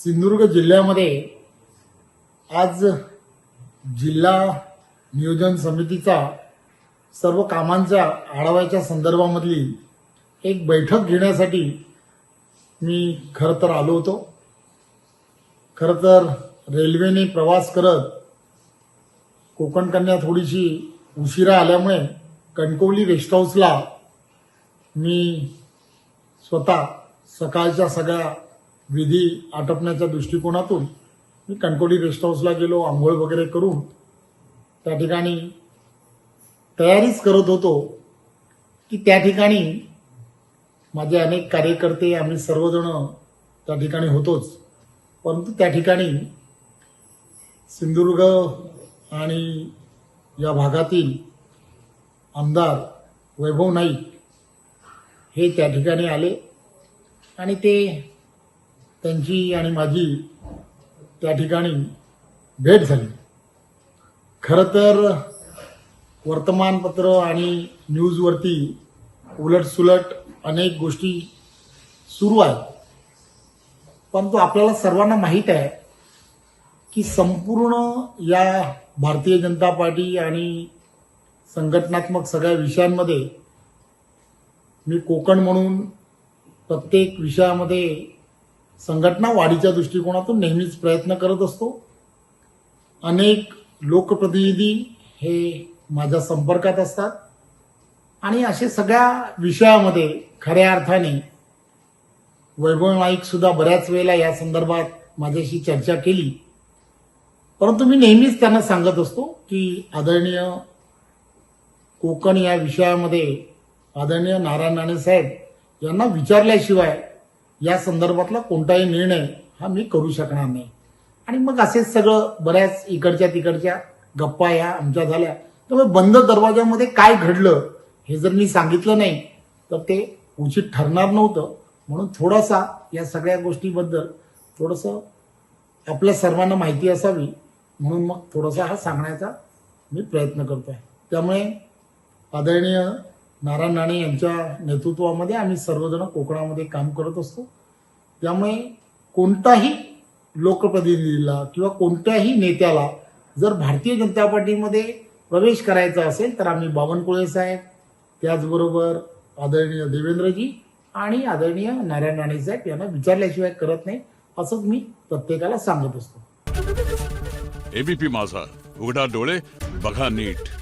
सिंधुदुर्ग जिल्ह्यामध्ये आज जिल्हा नियोजन समितीचा सर्व कामांच्या आढाव्याच्या संदर्भामधली एक बैठक घेण्यासाठी मी खरं तर आलो होतो. खरं तर रेल्वेने प्रवास करत कोकण कन्या थोडीशी उशिरा आल्यामुळे कणकवली रेस्ट हाऊसला मी स्वतः सकाळच्या सगळ्या विधी आटपण्याच्या दृष्टिकोनातून मी कणकवली रेस्ट हाऊसला गेलो. आंघोळ वगैरे करून त्या ठिकाणी तयारीच करत होतो की त्या ठिकाणी माझे अनेक कार्यकर्ते आम्ही सर्वजण त्या ठिकाणी होतोच. परंतु त्या ठिकाणी सिंधुदुर्ग आणि या भागातील आमदार वैभव नाईक हे त्या ठिकाणी आले आणि ते त्यांची आणि माझी त्या ठिकाणी भेट झाली. खरं तर वर्तमानपत्र आणि न्यूजवरती उलटसुलट अनेक गोष्टी सुरू आहेत, परंतु आपल्याला सर्वांना माहीत आहे की संपूर्ण या भारतीय जनता पार्टी आणि संघटनात्मक सगळ्या विषयांमध्ये मी कोकण म्हणून प्रत्येक विषयामध्ये संघटना वाढीच्या दृष्टिकोनातून नेहमीच प्रयत्न करत असतो. अनेक लोकप्रतिनिधी हे माझ्या संपर्कात असतात आणि असे सगळ्या विषयामध्ये खऱ्या अर्थाने वैभव नाईक सुद्धा बऱ्याच वेळेला या संदर्भात माझ्याशी चर्चा केली. परंतु मी नेहमीच त्यांना सांगत असतो की आदरणीय कोकण या विषयामध्ये आदरणीय नारायण राणे साहेब यांना विचारल्याशिवाय या संदर्भातला कोणताही निर्णय हा मी करू शकणार नाही. आणि मग असेच सगळं बऱ्याच इकडच्या तिकडच्या गप्पा या आमच्या झाल्या. त्यामुळे बंद दरवाजामध्ये काय घडलं हे जर मी सांगितलं नाही तर ते उचित ठरणार नव्हतं. म्हणून थोडासा या सगळ्या गोष्टीबद्दल थोडंसं आपल्या सर्वांना माहिती असावी म्हणून मग थोडासा हा सांगण्याचा मी प्रयत्न करतो आहे. त्यामुळे आदरणीय नारायण राणे यांच्या नेतृत्वामध्ये आम्ही सर्वजण कोकणामध्ये काम करत असतो. त्यामुळे कोणताही लोकप्रतिनिधीला किंवा कोणत्याही नेत्याला जर भारतीय जनता पार्टीमध्ये प्रवेश करायचा असेल तर आम्ही बावनकुळे साहेब, त्याचबरोबर आदरणीय देवेंद्रजी आणि आदरणीय नारायण राणे साहेब यांना विचारल्याशिवाय करत नाही असंच मी प्रत्येकाला सांगत असतो. एबीपी माझा, उघडा डोळे बघा नीट.